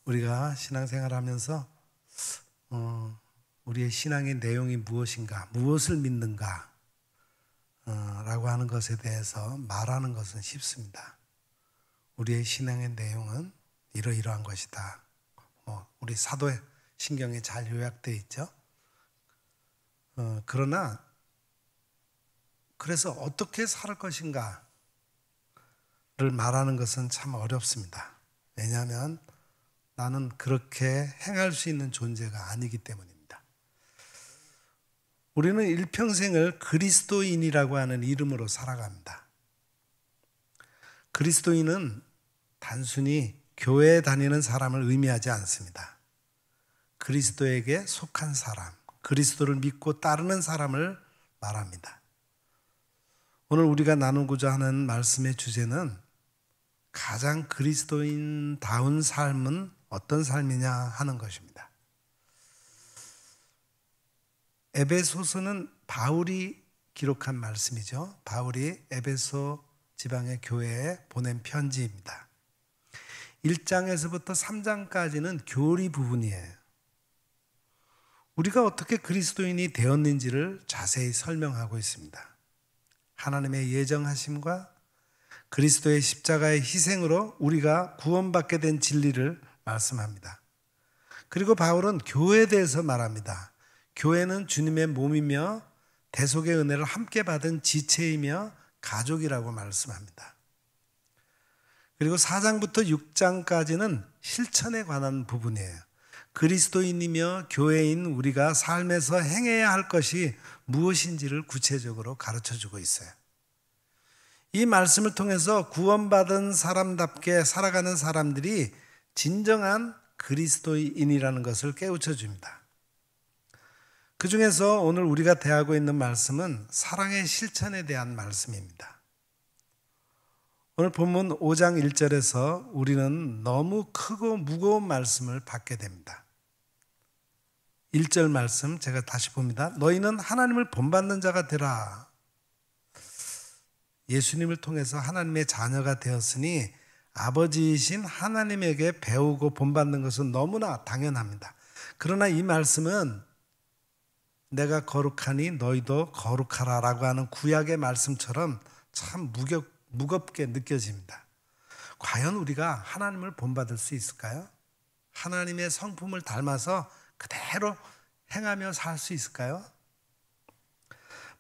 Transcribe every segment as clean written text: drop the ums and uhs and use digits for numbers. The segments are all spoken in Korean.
우리가 신앙생활을 하면서 우리의 신앙의 내용이 무엇인가, 무엇을 믿는가 라고 하는 것에 대해서 말하는 것은 쉽습니다. 우리의 신앙의 내용은 이러이러한 것이다. 우리 사도신경에 잘 요약되어 있죠. 그러나 그래서 어떻게 살 것인가를 말하는 것은 참 어렵습니다. 왜냐하면 나는 그렇게 행할 수 있는 존재가 아니기 때문입니다. 우리는 일평생을 그리스도인이라고 하는 이름으로 살아갑니다. 그리스도인은 단순히 교회에 다니는 사람을 의미하지 않습니다. 그리스도에게 속한 사람, 그리스도를 믿고 따르는 사람을 말합니다. 오늘 우리가 나누고자 하는 말씀의 주제는 가장 그리스도인다운 삶은 어떤 삶이냐 하는 것입니다. 에베소서는 바울이 기록한 말씀이죠. 바울이 에베소 지방의 교회에 보낸 편지입니다. 1장에서부터 3장까지는 교리 부분이에요. 우리가 어떻게 그리스도인이 되었는지를 자세히 설명하고 있습니다. 하나님의 예정하심과 그리스도의 십자가의 희생으로 우리가 구원받게 된 진리를 말씀합니다. 그리고 바울은 교회에 대해서 말합니다. 교회는 주님의 몸이며 대속의 은혜를 함께 받은 지체이며 가족이라고 말씀합니다. 그리고 4장부터 6장까지는 실천에 관한 부분이에요. 그리스도인이며 교회인 우리가 삶에서 행해야 할 것이 무엇인지를 구체적으로 가르쳐주고 있어요. 이 말씀을 통해서 구원받은 사람답게 살아가는 사람들이 진정한 그리스도인이라는 것을 깨우쳐 줍니다. 그 중에서 오늘 우리가 대하고 있는 말씀은 사랑의 실천에 대한 말씀입니다. 오늘 본문 5장 1절에서 우리는 너무 크고 무거운 말씀을 받게 됩니다. 1절 말씀 제가 다시 봅니다. 너희는 하나님을 본받는 자가 되라. 예수님을 통해서 하나님의 자녀가 되었으니 아버지이신 하나님에게 배우고 본받는 것은 너무나 당연합니다. 그러나 이 말씀은 내가 거룩하니 너희도 거룩하라 라고 하는 구약의 말씀처럼 참 무겁게 느껴집니다. 과연 우리가 하나님을 본받을 수 있을까요? 하나님의 성품을 닮아서 그대로 행하며 살 수 있을까요?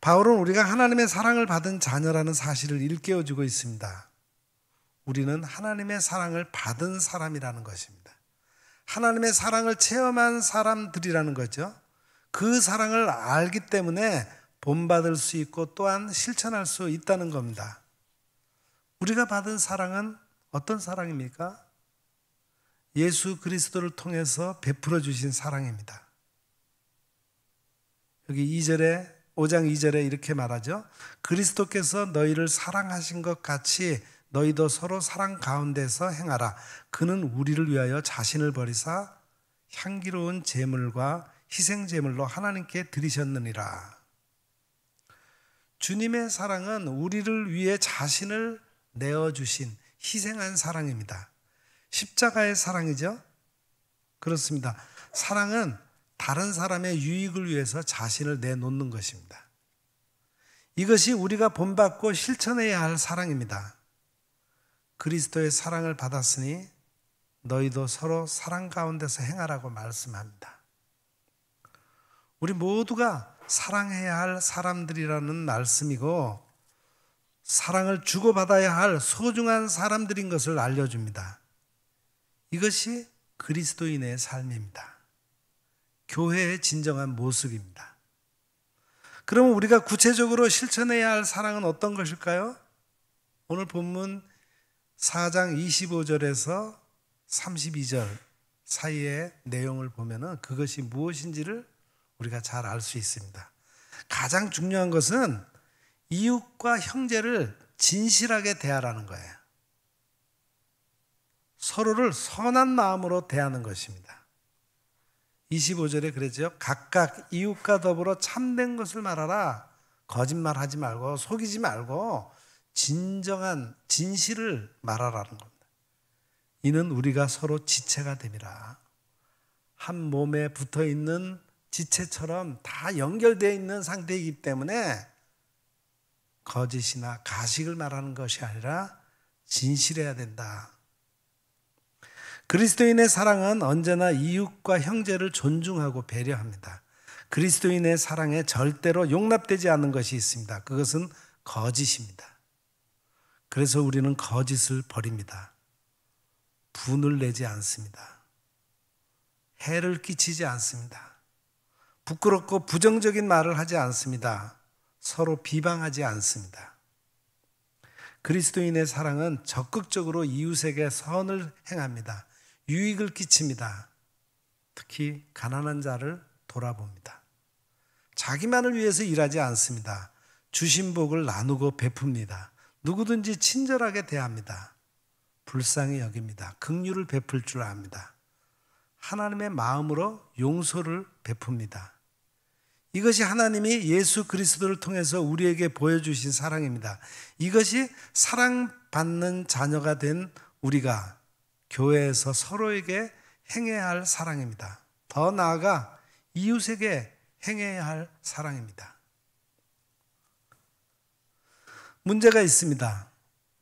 바울은 우리가 하나님의 사랑을 받은 자녀라는 사실을 일깨워주고 있습니다. 우리는 하나님의 사랑을 받은 사람이라는 것입니다. 하나님의 사랑을 체험한 사람들이라는 거죠. 그 사랑을 알기 때문에 본받을 수 있고 또한 실천할 수 있다는 겁니다. 우리가 받은 사랑은 어떤 사랑입니까? 예수 그리스도를 통해서 베풀어 주신 사랑입니다. 여기 5장 2절에 이렇게 말하죠. 그리스도께서 너희를 사랑하신 것 같이 너희도 서로 사랑 가운데서 행하라. 그는 우리를 위하여 자신을 버리사 향기로운 제물과 희생 제물로 하나님께 드리셨느니라. 주님의 사랑은 우리를 위해 자신을 내어주신 희생한 사랑입니다. 십자가의 사랑이죠. 그렇습니다. 사랑은 다른 사람의 유익을 위해서 자신을 내놓는 것입니다. 이것이 우리가 본받고 실천해야 할 사랑입니다. 그리스도의 사랑을 받았으니 너희도 서로 사랑 가운데서 행하라고 말씀합니다. 우리 모두가 사랑해야 할 사람들이라는 말씀이고 사랑을 주고받아야 할 소중한 사람들인 것을 알려줍니다. 이것이 그리스도인의 삶입니다. 교회의 진정한 모습입니다. 그러면 우리가 구체적으로 실천해야 할 사랑은 어떤 것일까요? 오늘 본문 4장 25절에서 32절 사이의 내용을 보면 그것이 무엇인지를 우리가 잘 알 수 있습니다. 가장 중요한 것은 이웃과 형제를 진실하게 대하라는 거예요. 서로를 선한 마음으로 대하는 것입니다. 25절에 그러죠. 각각 이웃과 더불어 참된 것을 말하라. 거짓말하지 말고 속이지 말고 진정한 진실을 말하라는 겁니다. 이는 우리가 서로 지체가 됨이라. 한 몸에 붙어 있는 지체처럼 다 연결되어 있는 상태이기 때문에 거짓이나 가식을 말하는 것이 아니라 진실해야 된다. 그리스도인의 사랑은 언제나 이웃과 형제를 존중하고 배려합니다. 그리스도인의 사랑에 절대로 용납되지 않는 것이 있습니다. 그것은 거짓입니다. 그래서 우리는 거짓을 버립니다. 분을 내지 않습니다. 해를 끼치지 않습니다. 부끄럽고 부정적인 말을 하지 않습니다. 서로 비방하지 않습니다. 그리스도인의 사랑은 적극적으로 이웃에게 선을 행합니다. 유익을 끼칩니다. 특히 가난한 자를 돌아봅니다. 자기만을 위해서 일하지 않습니다. 주신 복을 나누고 베풉니다. 누구든지 친절하게 대합니다. 불쌍히 여깁니다. 긍휼을 베풀 줄 압니다. 하나님의 마음으로 용서를 베풉니다. 이것이 하나님이 예수 그리스도를 통해서 우리에게 보여주신 사랑입니다. 이것이 사랑받는 자녀가 된 우리가 교회에서 서로에게 행해야 할 사랑입니다. 더 나아가 이웃에게 행해야 할 사랑입니다. 문제가 있습니다.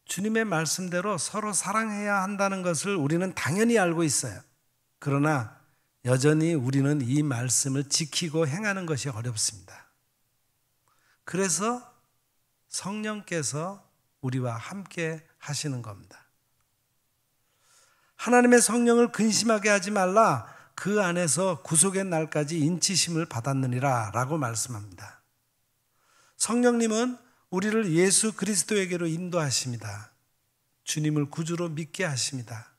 주님의 말씀대로 서로 사랑해야 한다는 것을 우리는 당연히 알고 있어요. 그러나 여전히 우리는 이 말씀을 지키고 행하는 것이 어렵습니다. 그래서 성령께서 우리와 함께 하시는 겁니다. 하나님의 성령을 근심하게 하지 말라. 그 안에서 구속의 날까지 인치심을 받았느니라 라고 말씀합니다. 성령님은 우리를 예수 그리스도에게로 인도하십니다. 주님을 구주로 믿게 하십니다.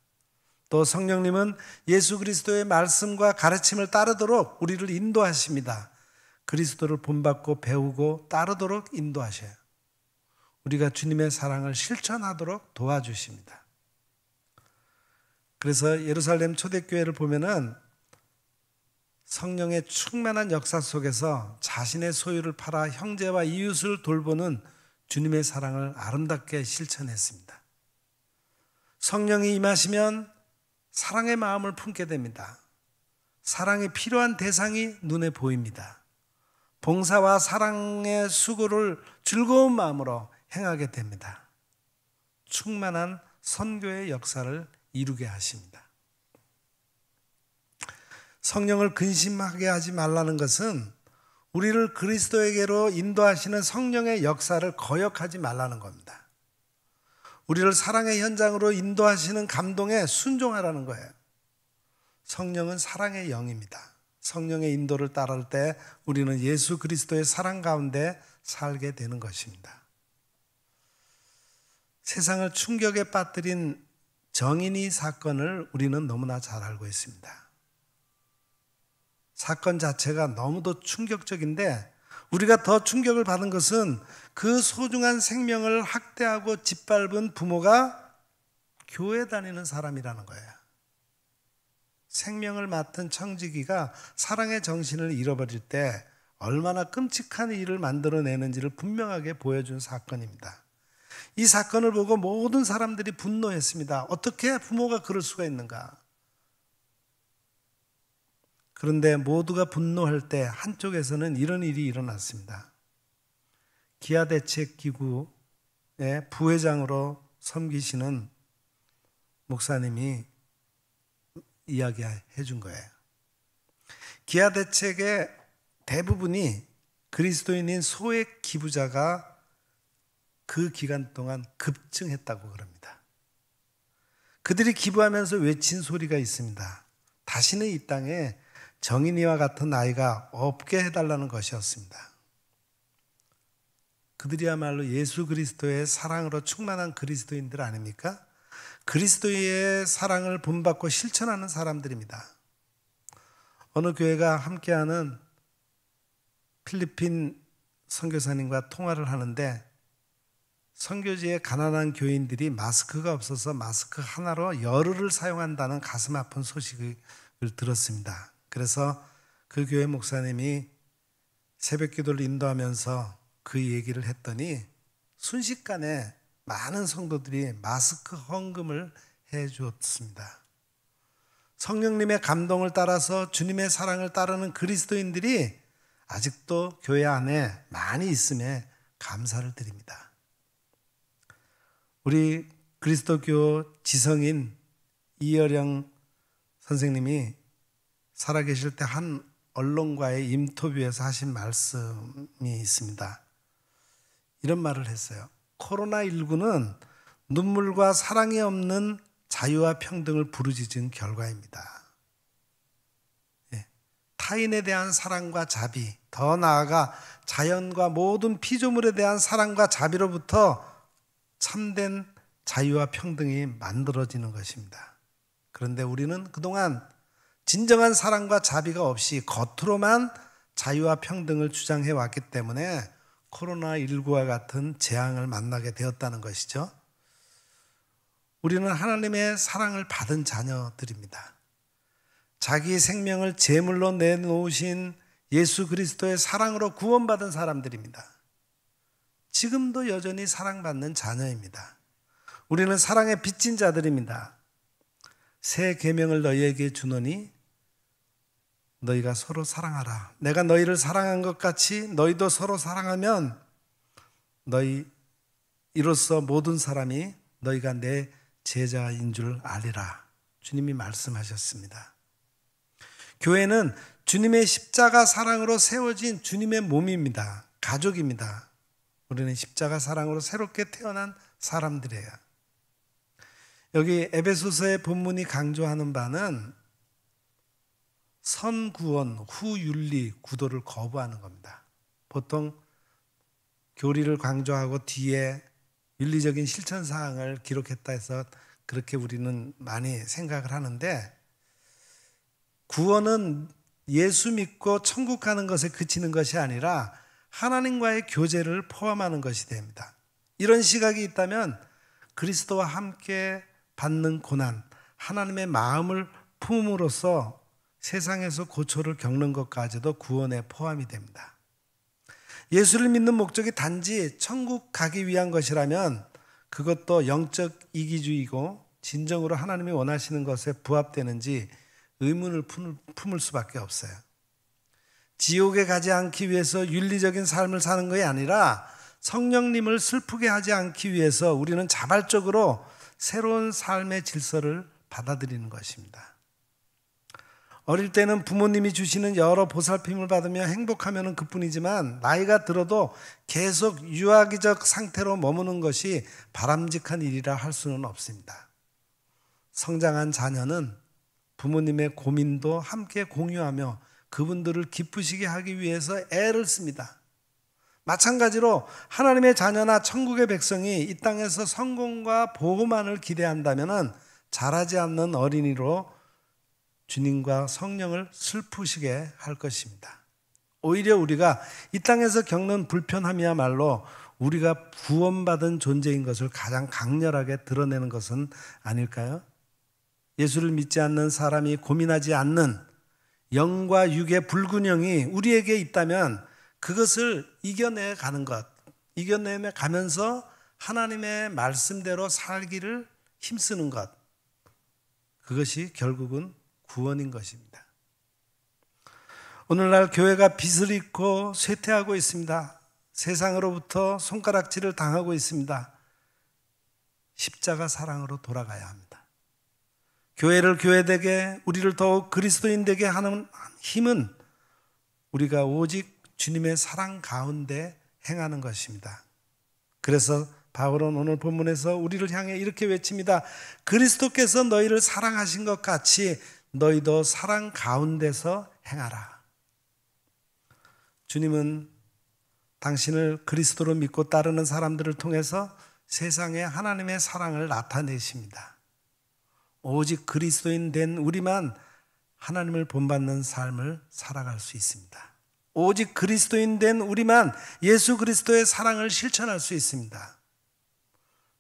또 성령님은 예수 그리스도의 말씀과 가르침을 따르도록 우리를 인도하십니다. 그리스도를 본받고 배우고 따르도록 인도하셔요. 우리가 주님의 사랑을 실천하도록 도와주십니다. 그래서 예루살렘 초대교회를 보면은 성령의 충만한 역사 속에서 자신의 소유를 팔아 형제와 이웃을 돌보는 주님의 사랑을 아름답게 실천했습니다. 성령이 임하시면 사랑의 마음을 품게 됩니다. 사랑이 필요한 대상이 눈에 보입니다. 봉사와 사랑의 수고를 즐거운 마음으로 행하게 됩니다. 충만한 선교의 역사를 이루게 하십니다. 성령을 근심하게 하지 말라는 것은 우리를 그리스도에게로 인도하시는 성령의 역사를 거역하지 말라는 겁니다. 우리를 사랑의 현장으로 인도하시는 감동에 순종하라는 거예요. 성령은 사랑의 영입니다. 성령의 인도를 따를 때 우리는 예수 그리스도의 사랑 가운데 살게 되는 것입니다. 세상을 충격에 빠뜨린 정인이 사건을 우리는 너무나 잘 알고 있습니다. 사건 자체가 너무도 충격적인데 우리가 더 충격을 받은 것은 그 소중한 생명을 학대하고 짓밟은 부모가 교회 다니는 사람이라는 거예요. 생명을 맡은 청지기가 사랑의 정신을 잃어버릴 때 얼마나 끔찍한 일을 만들어내는지를 분명하게 보여준 사건입니다. 이 사건을 보고 모든 사람들이 분노했습니다. 어떻게 부모가 그럴 수가 있는가? 그런데 모두가 분노할 때 한쪽에서는 이런 일이 일어났습니다. 기아대책기구의 부회장으로 섬기시는 목사님이 이야기해 준 거예요. 기아대책의 대부분이 그리스도인인 소액 기부자가 그 기간 동안 급증했다고 그럽니다. 그들이 기부하면서 외친 소리가 있습니다. 다시는 이 땅에 정인이와 같은 아이가 없게 해달라는 것이었습니다. 그들이야말로 예수 그리스도의 사랑으로 충만한 그리스도인들 아닙니까? 그리스도의 사랑을 본받고 실천하는 사람들입니다. 어느 교회가 함께하는 필리핀 선교사님과 통화를 하는데 선교지에 가난한 교인들이 마스크가 없어서 마스크 하나로 열흘을 사용한다는 가슴 아픈 소식을 들었습니다. 그래서 그 교회 목사님이 새벽 기도를 인도하면서 그 얘기를 했더니 순식간에 많은 성도들이 마스크 헌금을 해 주었습니다. 성령님의 감동을 따라서 주님의 사랑을 따르는 그리스도인들이 아직도 교회 안에 많이 있음에 감사를 드립니다. 우리 그리스도교 지성인 이여령 선생님이 살아계실 때 한 언론과의 인터뷰에서 하신 말씀이 있습니다. 이런 말을 했어요. 코로나19는 눈물과 사랑이 없는 자유와 평등을 부르짖은 결과입니다. 타인에 대한 사랑과 자비, 더 나아가 자연과 모든 피조물에 대한 사랑과 자비로부터 참된 자유와 평등이 만들어지는 것입니다. 그런데 우리는 그동안 진정한 사랑과 자비가 없이 겉으로만 자유와 평등을 주장해 왔기 때문에 코로나19와 같은 재앙을 만나게 되었다는 것이죠. 우리는 하나님의 사랑을 받은 자녀들입니다. 자기 생명을 제물로 내놓으신 예수 그리스도의 사랑으로 구원받은 사람들입니다. 지금도 여전히 사랑받는 자녀입니다. 우리는 사랑에 빚진 자들입니다. 새 계명을 너희에게 주노니 너희가 서로 사랑하라. 내가 너희를 사랑한 것 같이 너희도 서로 사랑하면 너희 이로써 모든 사람이 너희가 내 제자인 줄 아리라. 주님이 말씀하셨습니다. 교회는 주님의 십자가 사랑으로 세워진 주님의 몸입니다. 가족입니다. 우리는 십자가 사랑으로 새롭게 태어난 사람들이에요. 여기 에베소서의 본문이 강조하는 바는 선구원, 후윤리, 구도를 거부하는 겁니다. 보통 교리를 강조하고 뒤에 윤리적인 실천사항을 기록했다 해서 그렇게 우리는 많이 생각을 하는데, 구원은 예수 믿고 천국 가는 것에 그치는 것이 아니라 하나님과의 교제를 포함하는 것이 됩니다. 이런 시각이 있다면 그리스도와 함께 받는 고난, 하나님의 마음을 품음으로써 세상에서 고초를 겪는 것까지도 구원에 포함이 됩니다. 예수를 믿는 목적이 단지 천국 가기 위한 것이라면 그것도 영적 이기주의고 진정으로 하나님이 원하시는 것에 부합되는지 의문을 품을 수밖에 없어요. 지옥에 가지 않기 위해서 윤리적인 삶을 사는 것이 아니라 성령님을 슬프게 하지 않기 위해서 우리는 자발적으로 새로운 삶의 질서를 받아들이는 것입니다. 어릴 때는 부모님이 주시는 여러 보살핌을 받으며 행복하면 그뿐이지만 나이가 들어도 계속 유아기적 상태로 머무는 것이 바람직한 일이라 할 수는 없습니다. 성장한 자녀는 부모님의 고민도 함께 공유하며 그분들을 기쁘시게 하기 위해서 애를 씁니다. 마찬가지로 하나님의 자녀나 천국의 백성이 이 땅에서 성공과 보호만을 기대한다면 자라지 않는 어린이로 주님과 성령을 슬프시게 할 것입니다. 오히려 우리가 이 땅에서 겪는 불편함이야말로 우리가 구원받은 존재인 것을 가장 강렬하게 드러내는 것은 아닐까요? 예수를 믿지 않는 사람이 고민하지 않는 영과 육의 불균형이 우리에게 있다면 그것을 이겨내 가는 것, 이겨내 가면서 하나님의 말씀대로 살기를 힘쓰는 것, 그것이 결국은 구원인 것입니다. 오늘날 교회가 빚을 잊고 쇠퇴하고 있습니다. 세상으로부터 손가락질을 당하고 있습니다. 십자가 사랑으로 돌아가야 합니다. 교회를 교회되게, 우리를 더욱 그리스도인 되게 하는 힘은 우리가 오직 주님의 사랑 가운데 행하는 것입니다. 그래서 바울은 오늘 본문에서 우리를 향해 이렇게 외칩니다. 그리스도께서 너희를 사랑하신 것 같이 너희도 사랑 가운데서 행하라. 주님은 당신을 그리스도로 믿고 따르는 사람들을 통해서 세상에 하나님의 사랑을 나타내십니다. 오직 그리스도인 된 우리만 하나님을 본받는 삶을 살아갈 수 있습니다. 오직 그리스도인 된 우리만 예수 그리스도의 사랑을 실천할 수 있습니다.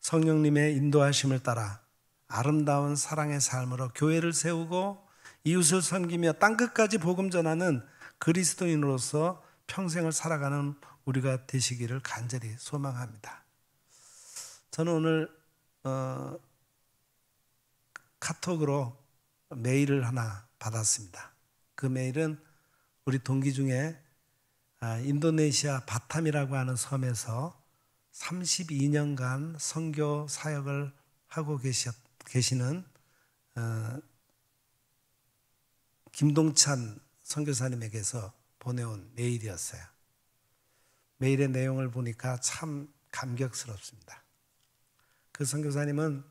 성령님의 인도하심을 따라 아름다운 사랑의 삶으로 교회를 세우고 이웃을 섬기며 땅끝까지 복음 전하는 그리스도인으로서 평생을 살아가는 우리가 되시기를 간절히 소망합니다. 저는 오늘 카톡으로 메일을 하나 받았습니다. 그 메일은 우리 동기 중에 인도네시아 바탐이라고 하는 섬에서 32년간 선교 사역을 하고 계시는 김동찬 선교사님에게서 보내온 메일이었어요. 메일의 내용을 보니까 참 감격스럽습니다. 그 선교사님은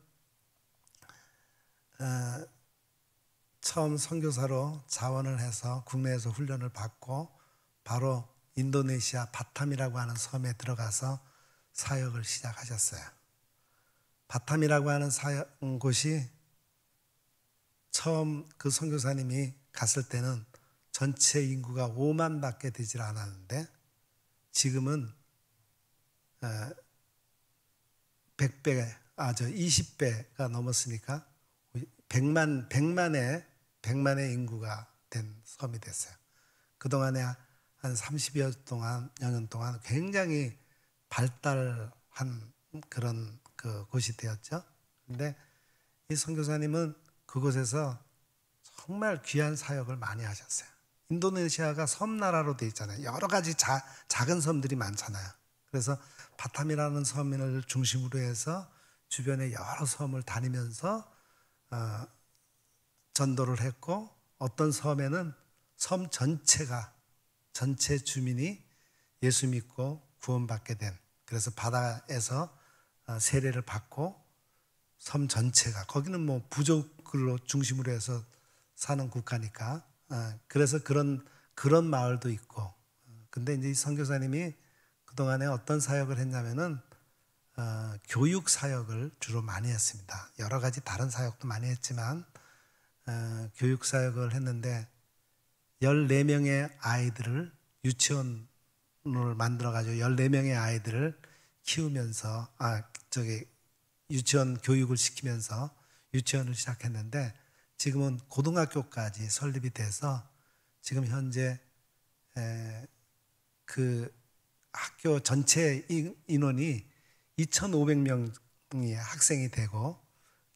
처음 선교사로 자원을 해서 국내에서 훈련을 받고 바로 인도네시아 바탐이라고 하는 섬에 들어가서 사역을 시작하셨어요. 바탐이라고 하는 곳이 처음 그 선교사님이 갔을 때는 전체 인구가 5만밖에 되질 않았는데 지금은 20배가 넘었으니까 100만의 인구가 된 섬이 됐어요. 그동안에 한 30여 년 동안 굉장히 발달한 그런 곳이 되었죠. 근데 이 선교사님은 그곳에서 정말 귀한 사역을 많이 하셨어요. 인도네시아가 섬나라로 되어 있잖아요. 여러 가지 작은 섬들이 많잖아요. 그래서 바탐이라는 섬을 중심으로 해서 주변의 여러 섬을 다니면서 전도를 했고, 어떤 섬에는 섬 전체 주민이 예수 믿고 구원받게 된, 그래서 바다에서 세례를 받고 섬 전체가, 거기는 뭐 부족을 중심으로 해서 사는 국가니까 그래서 그런 마을도 있고. 근데 이제 이 선교사님이 그동안에 어떤 사역을 했냐면은 교육 사역을 주로 많이 했습니다. 여러 가지 다른 사역도 많이 했지만 교육 사역을 했는데 14명의 아이들을 유치원을 만들어가지고 14명의 아이들을 키우면서 유치원 교육을 시키면서 유치원을 시작했는데 지금은 고등학교까지 설립이 돼서 지금 현재 그 학교 전체 인원이 2,500명이 학생이 되고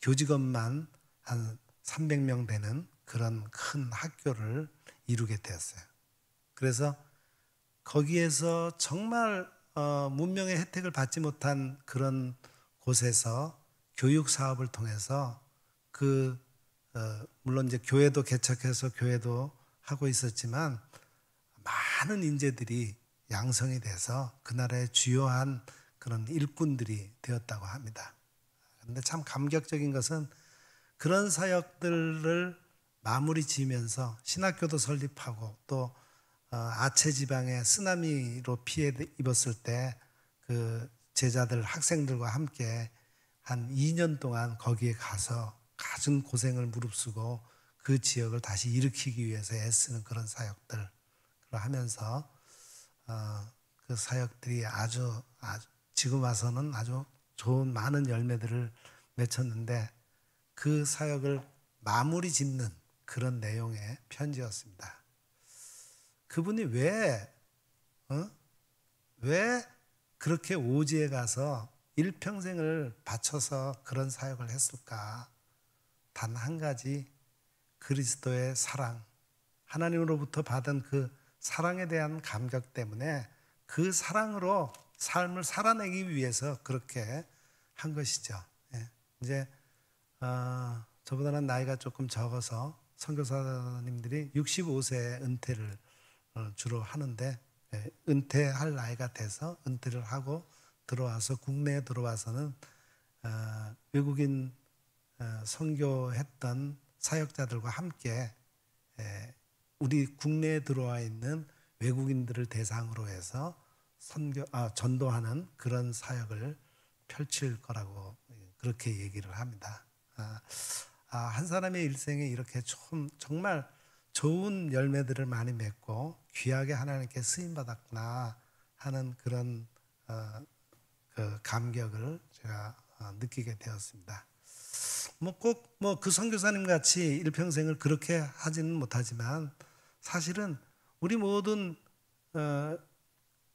교직원만 한 300명 되는 그런 큰 학교를 이루게 되었어요. 그래서 거기에서 정말 문명의 혜택을 받지 못한 그런 곳에서 교육 사업을 통해서 물론 이제 교회도 개척해서 교회도 하고 있었지만 많은 인재들이 양성이 돼서 그 나라의 주요한 그런 일꾼들이 되었다고 합니다. 그런데 참 감격적인 것은 그런 사역들을 마무리 지으면서 신학교도 설립하고 또 아체 지방에 쓰나미로 피해 입었을 때 그 제자들 학생들과 함께 한 2년 동안 거기에 가서 갖은 고생을 무릅쓰고 그 지역을 다시 일으키기 위해서 애쓰는 그런 사역들을 하면서 그 사역들이 아주 지금 와서는 아주 좋은 많은 열매들을 맺혔는데 그 사역을 마무리 짓는 그런 내용의 편지였습니다. 그분이 왜 그렇게 오지에 가서 일평생을 바쳐서 그런 사역을 했을까? 단 한 가지, 그리스도의 사랑, 하나님으로부터 받은 그 사랑에 대한 감격 때문에 그 사랑으로 삶을 살아내기 위해서 그렇게 한 것이죠. 이제 저보다는 나이가 조금 적어서 선교사님들이 65세에 은퇴를 주로 하는데 은퇴할 나이가 돼서 은퇴를 하고 들어와서 국내에 들어와서는 외국인 선교했던 사역자들과 함께 우리 국내에 들어와 있는 외국인들을 대상으로 해서 전도하는 그런 사역을 펼칠 거라고 그렇게 얘기를 합니다. 한 사람의 일생에 이렇게 정말 좋은 열매들을 많이 맺고 귀하게 하나님께 쓰임받았구나 하는 그런 그 감격을 제가 느끼게 되었습니다. 꼭 그 선교사님 같이 일평생을 그렇게 하지는 못하지만 사실은 우리 모든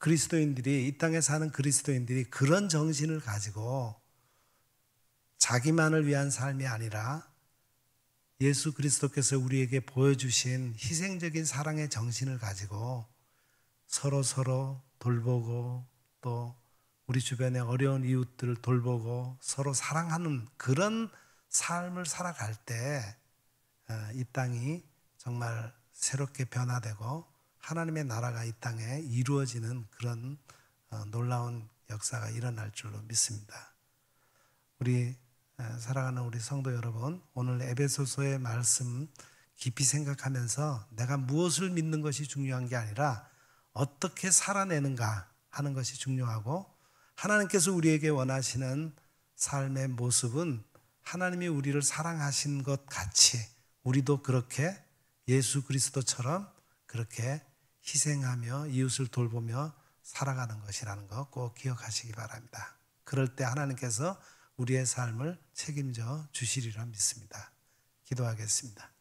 그리스도인들이, 이 땅에 사는 그리스도인들이 그런 정신을 가지고 자기만을 위한 삶이 아니라 예수 그리스도께서 우리에게 보여주신 희생적인 사랑의 정신을 가지고 서로 돌보고 또 우리 주변의 어려운 이웃들을 돌보고 서로 사랑하는 그런 삶을 살아갈 때 이 땅이 정말 새롭게 변화되고 하나님의 나라가 이 땅에 이루어지는 그런 놀라운 역사가 일어날 줄로 믿습니다. 우리 사랑하는 우리 성도 여러분, 오늘 에베소서의 말씀 깊이 생각하면서 내가 무엇을 믿는 것이 중요한 게 아니라 어떻게 살아내는가 하는 것이 중요하고, 하나님께서 우리에게 원하시는 삶의 모습은 하나님이 우리를 사랑하신 것 같이 우리도 그렇게 예수 그리스도처럼 그렇게 희생하며 이웃을 돌보며 살아가는 것이라는 거 꼭 기억하시기 바랍니다. 그럴 때 하나님께서 우리의 삶을 책임져 주시리라 믿습니다. 기도하겠습니다.